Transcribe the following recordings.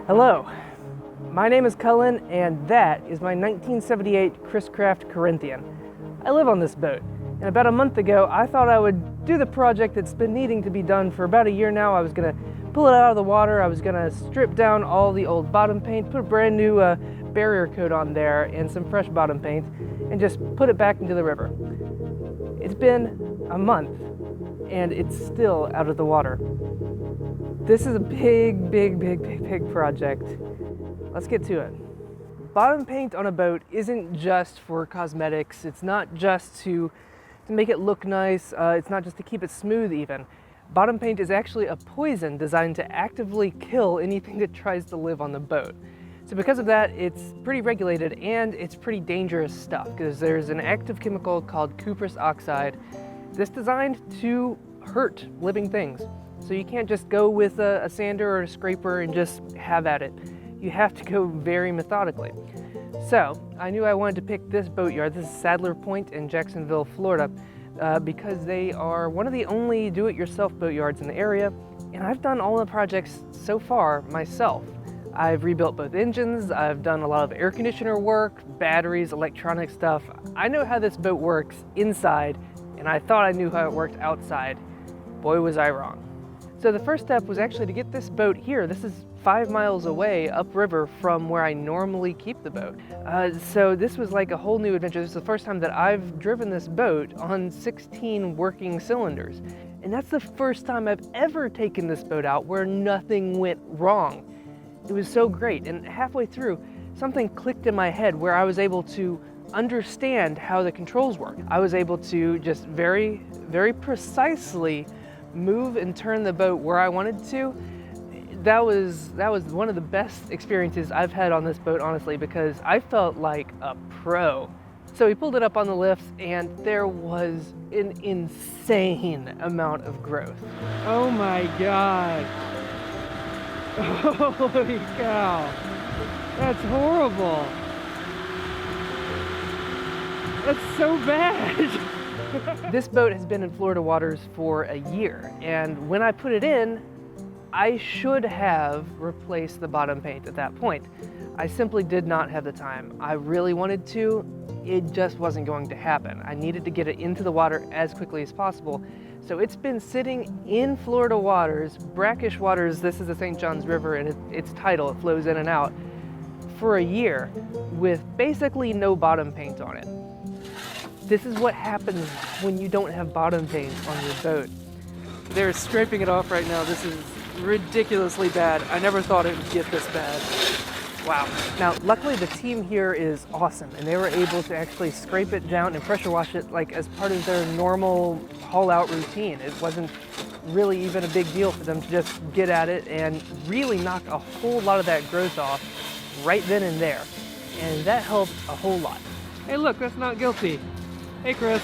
Hello, my name is Cullen, and that is my 1978 Chris Craft Corinthian. I live on this boat, and about a month ago I thought I would do the project that's been needing to be done for about a year now. I was going to pull it out of the water, I was going to strip down all the old bottom paint, put a brand new barrier coat on there and some fresh bottom paint, and just put it back into the river. It's been a month, and it's still out of the water. This is a big project. Let's get to it. Bottom paint on a boat isn't just for cosmetics. It's not just to make it look nice. It's not just to keep it smooth even. Bottom paint is actually a poison designed to actively kill anything that tries to live on the boat. So because of that, it's pretty regulated and it's pretty dangerous stuff because there's an active chemical called cuprous oxide that's designed to hurt living things. So you can't just go with a sander or a scraper and just have at it. You have to go very methodically. So I knew I wanted to pick this boatyard. This is Sadler Point in Jacksonville, Florida, because they are one of the only do-it-yourself boatyards in the area. And I've done all the projects so far myself. I've rebuilt both engines, I've done a lot of air conditioner work, batteries, electronic stuff. I know how this boat works inside, and I thought I knew how it worked outside. Boy, was I wrong. So the first step was actually to get this boat here. This is 5 miles away upriver from where I normally keep the boat. So this was like a whole new adventure. This is the first time that I've driven this boat on 16 working cylinders. And that's the first time I've ever taken this boat out where nothing went wrong. It was so great. And halfway through, something clicked in my head where I was able to understand how the controls work. I was able to just very precisely move and turn the boat where I wanted to. That was one of the best experiences I've had on this boat, honestly, because I felt like a pro. So we pulled it up on the lifts and there was an insane amount of growth. Oh my God. Holy cow. That's horrible. That's so bad. This boat has been in Florida waters for a year, and when I put it in, I should have replaced the bottom paint at that point. I simply did not have the time. I really wanted to, it just wasn't going to happen. I needed to get it into the water as quickly as possible. So it's been sitting in Florida waters, brackish waters. This is the St. Johns River and it's tidal, it flows in and out, for a year with basically no bottom paint on it. This is what happens when you don't have bottom paint on your boat. They're scraping it off right now. This is ridiculously bad. I never thought it would get this bad. Wow. Now, luckily the team here is awesome and they were able to actually scrape it down and pressure wash it like as part of their normal haul out routine. It wasn't really even a big deal for them to just get at it and really knock a whole lot of that growth off right then and there. And that helped a whole lot. Hey look, that's not guilty. Hey Chris.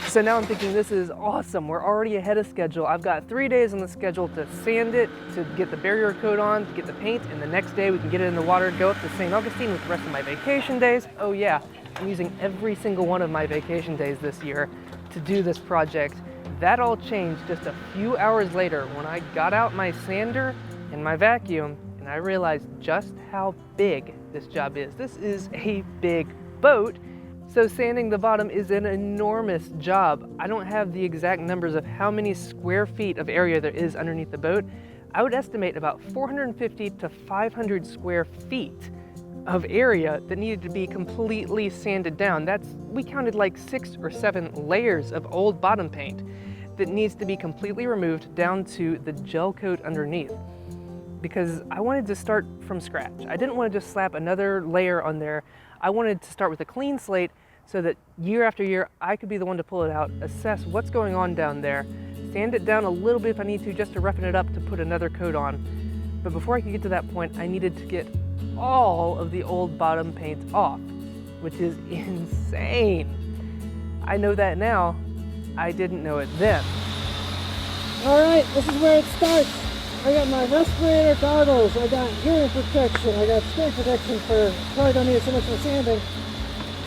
So now I'm thinking this is awesome. We're already ahead of schedule. I've got 3 days on the schedule to sand it, to get the barrier coat on, to get the paint, and the next day we can get it in the water, go up to St. Augustine with the rest of my vacation days. Oh yeah, I'm using every single one of my vacation days this year to do this project. That all changed just a few hours later when I got out my sander and my vacuum and I realized just how big this job is. This is a big boat. So sanding the bottom is an enormous job. I don't have the exact numbers of how many square feet of area there is underneath the boat. I would estimate about 450 to 500 square feet of area that needed to be completely sanded down. We counted like 6 or 7 layers of old bottom paint that needs to be completely removed down to the gel coat underneath. Because I wanted to start from scratch. I didn't want to just slap another layer on there. I wanted to start with a clean slate so that year after year, I could be the one to pull it out, assess what's going on down there, sand it down a little bit if I need to, just to roughen it up to put another coat on. But before I could get to that point, I needed to get all of the old bottom paint off, which is insane. I know that now. I didn't know it then. All right, this is where it starts. I got my respirator goggles, I got hearing protection, I got screen protection for, probably don't need so much for sanding.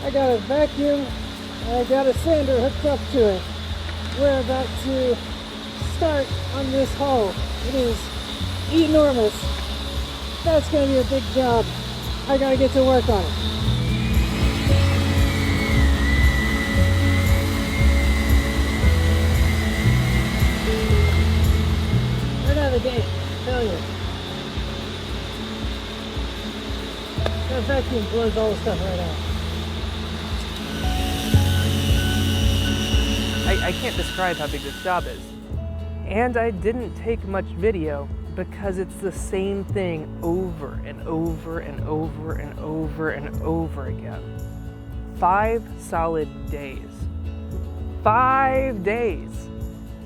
I got a vacuum, and I got a sander hooked up to it. we're about to start on this hull. It is enormous. That's going to be a big job. I got to get to work on it. Right out of the gate, failure. That vacuum blows all the stuff right out. I can't describe how big this job is. And I didn't take much video because it's the same thing over and over and over and over and over again. 5 solid days. 5 days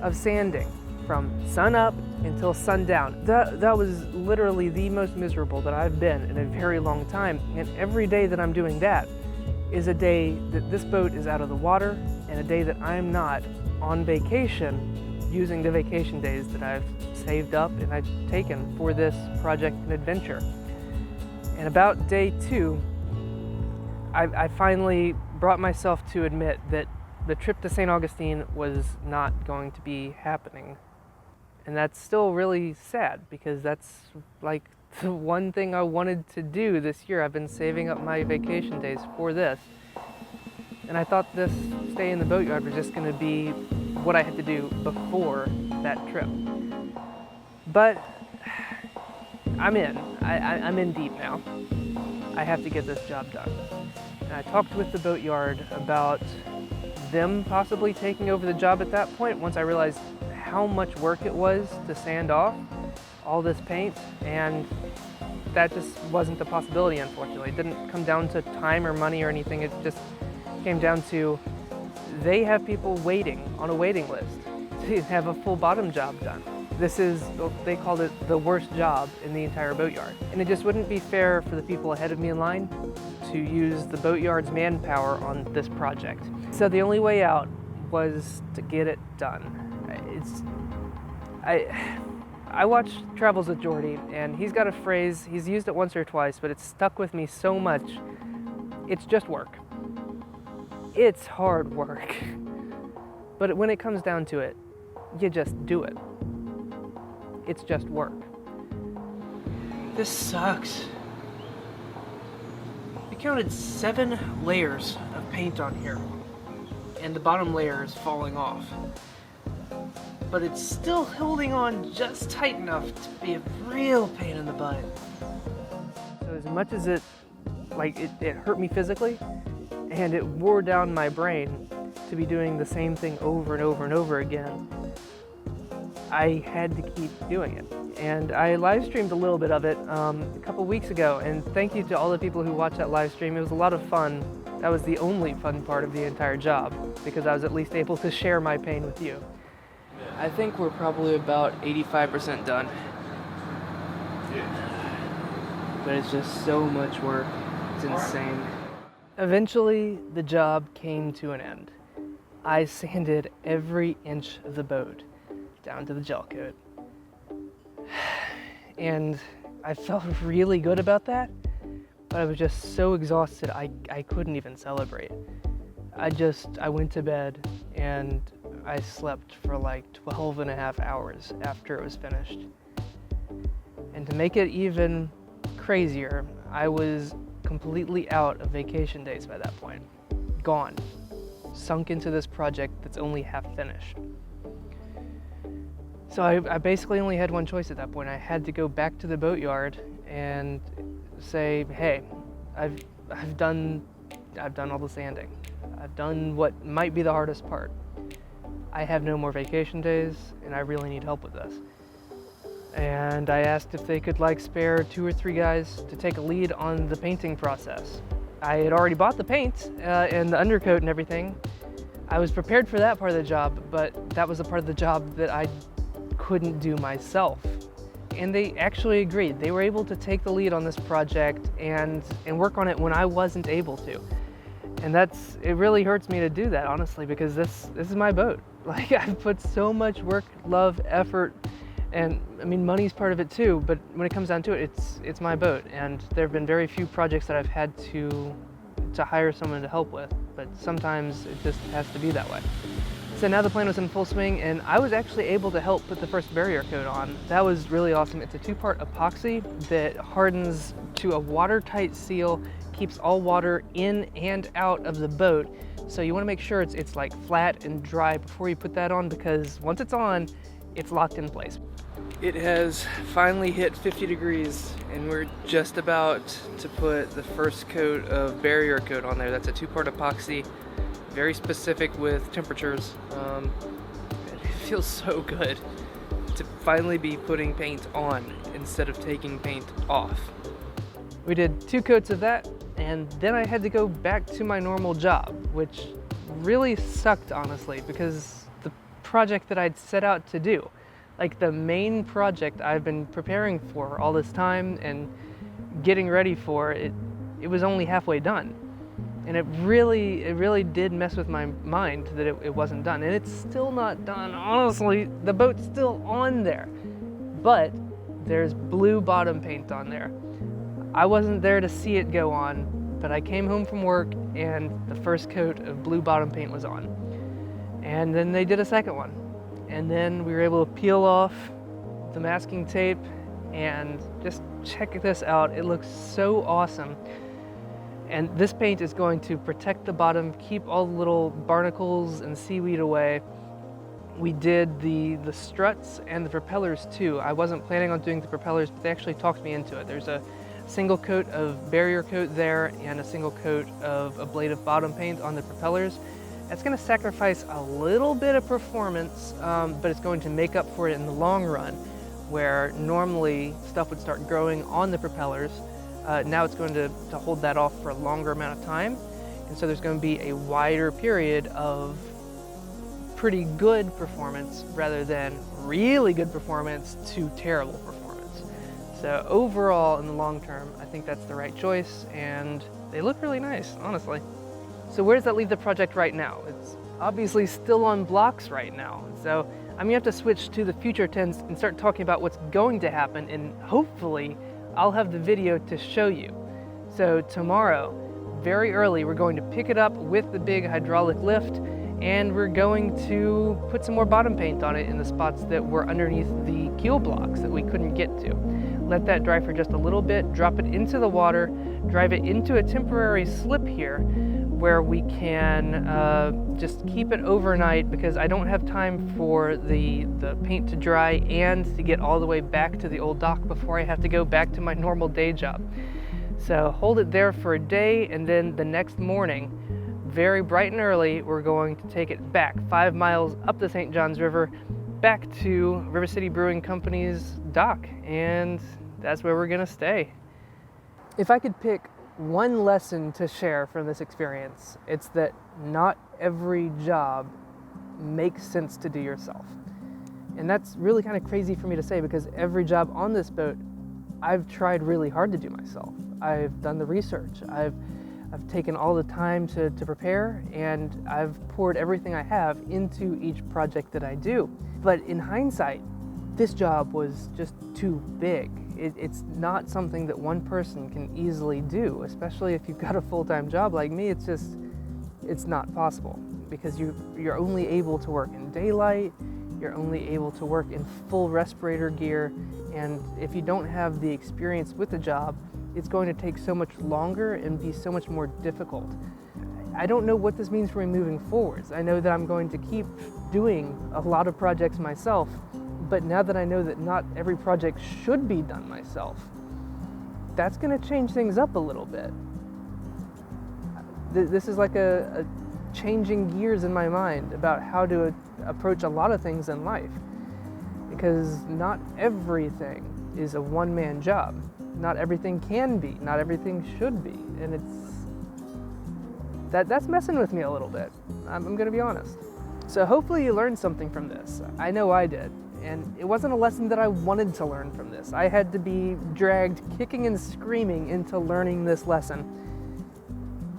of sanding from sun up until sundown. That was literally the most miserable that I've been in a very long time. And every day that I'm doing that is a day that this boat is out of the water and a day that I'm not on vacation using the vacation days that I've saved up and I've taken for this project and adventure. And about day 2, I finally brought myself to admit that the trip to St. Augustine was not going to be happening. And that's still really sad because that's like the one thing I wanted to do this year. I've been saving up my vacation days for this. And I thought this stay in the boatyard was just going to be what I had to do before that trip. But I'm in. I'm in deep now. I have to get this job done. And I talked with the boatyard about them possibly taking over the job at that point once I realized how much work it was to sand off all this paint, and that just wasn't a possibility, unfortunately. It didn't come down to time or money or anything. It just came down to they have people waiting on a waiting list to have a full bottom job done. This is, they called it the worst job in the entire boatyard. And it just wouldn't be fair for the people ahead of me in line to use the boatyard's manpower on this project. So the only way out was to get it done. I watched Travels with Jordy, and he's got a phrase, he's used it once or twice, but it's stuck with me so much. It's just work. It's hard work. But when it comes down to it, you just do it. It's just work. This sucks. We counted 7 layers of paint on here, and the bottom layer is falling off. But it's still holding on just tight enough to be a real pain in the butt. So as much as it hurt me physically, and it wore down my brain to be doing the same thing over and over and over again, I had to keep doing it. And I live streamed a little bit of it a couple weeks ago, and thank you to all the people who watched that live stream. It was a lot of fun. That was the only fun part of the entire job, because I was at least able to share my pain with you. I think we're probably about 85% done. But it's just so much work. It's insane. Eventually, the job came to an end. I sanded every inch of the boat down to the gel coat. And I felt really good about that, but I was just so exhausted I couldn't even celebrate. I went to bed and I slept for like 12 and a half hours after it was finished. And to make it even crazier, I was completely out of vacation days by that point. Gone. Sunk into this project that's only half finished. So I basically only had one choice at that point. I had to go back to the boatyard and say, hey, I've done all the sanding. I've done what might be the hardest part. I have no more vacation days, and I really need help with this. And I asked if they could spare 2 or 3 guys to take a lead on the painting process. I had already bought the paint and the undercoat and everything. I was prepared for that part of the job, but that was the part of the job that I couldn't do myself. And they actually agreed. They were able to take the lead on this project and work on it when I wasn't able to. And it really hurts me to do that, honestly, because this is my boat. I've put so much work, love, effort, and I mean, money's part of it too, but when it comes down to it, it's my boat. And there have been very few projects that I've had to hire someone to help with, but sometimes it just has to be that way. So now the plan was in full swing, and I was actually able to help put the first barrier coat on. That was really awesome. It's a 2-part epoxy that hardens to a watertight seal, keeps all water in and out of the boat. So you want to make sure it's like flat and dry before you put that on, because once it's on, it's locked in place. It has finally hit 50 degrees, and we're just about to put the first coat of barrier coat on there. That's a 2-part epoxy, very specific with temperatures. It feels so good to finally be putting paint on instead of taking paint off. We did 2 coats of that, and then I had to go back to my normal job, which really sucked, honestly, because the project that I'd set out to do, like the main project I've been preparing for all this time and getting ready for, it was only halfway done. And it really did mess with my mind that it wasn't done. And it's still not done, honestly. The boat's still on there, but there's blue bottom paint on there. I wasn't there to see it go on, but I came home from work and the first coat of blue bottom paint was on. And then they did a second one. And then we were able to peel off the masking tape and just check this out. It looks so awesome. And this paint is going to protect the bottom, keep all the little barnacles and seaweed away. We did the struts and the propellers too. I wasn't planning on doing the propellers, but they actually talked me into it. There's a single coat of barrier coat there and a single coat of ablative bottom paint on the propellers. That's going to sacrifice a little bit of performance, but it's going to make up for it in the long run, where normally stuff would start growing on the propellers. Now it's going to hold that off for a longer amount of time, and so there's going to be a wider period of pretty good performance rather than really good performance to terrible performance. So overall, in the long term, I think that's the right choice, and they look really nice, honestly. So where does that leave the project right now? It's obviously still on blocks right now. So I'm gonna have to switch to the future tense and start talking about what's going to happen, and hopefully I'll have the video to show you. So tomorrow, very early, we're going to pick it up with the big hydraulic lift, and we're going to put some more bottom paint on it in the spots that were underneath the keel blocks that we couldn't get to. Let that dry for just a little bit, drop it into the water, drive it into a temporary slip here where we can just keep it overnight, because I don't have time for the paint to dry and to get all the way back to the old dock before I have to go back to my normal day job. So hold it there for a day, and then the next morning, very bright and early, we're going to take it back 5 miles up the St. Johns River, back to River City Brewing Company's dock, and that's where we're gonna stay. If I could pick one lesson to share from this experience, it's that not every job makes sense to do yourself. And that's really kind of crazy for me to say, because every job on this boat, I've tried really hard to do myself. I've done the research, I've taken all the time to prepare, and I've poured everything I have into each project that I do. But in hindsight, this job was just too big. It's not something that one person can easily do, especially if you've got a full-time job like me. It's not possible, because you're only able to work in daylight, you're only able to work in full respirator gear, and if you don't have the experience with the job, it's going to take so much longer and be so much more difficult. I don't know what this means for me moving forwards. I know that I'm going to keep doing a lot of projects myself, but now that I know that not every project should be done myself, that's going to change things up a little bit. This is like a changing gears in my mind about how to approach a lot of things in life, because not everything is a one-man job. Not everything can be, not everything should be, and that's messing with me a little bit. I'm gonna be honest. So hopefully you learned something from this. I know I did, and it wasn't a lesson that I wanted to learn from this. I had to be dragged kicking and screaming into learning this lesson.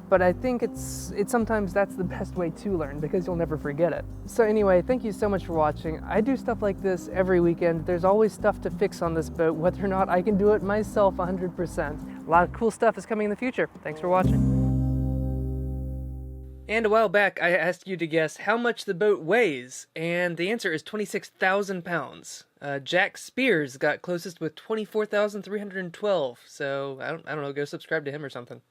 But I think it's sometimes that's the best way to learn, because you'll never forget it. So anyway, thank you so much for watching. I do stuff like this every weekend. There's always stuff to fix on this boat, whether or not I can do it myself 100%. A lot of cool stuff is coming in the future. Thanks for watching. And a while back, I asked you to guess how much the boat weighs, and the answer is 26,000 pounds. Jack Spears got closest with 24,312, so I don't know, go subscribe to him or something.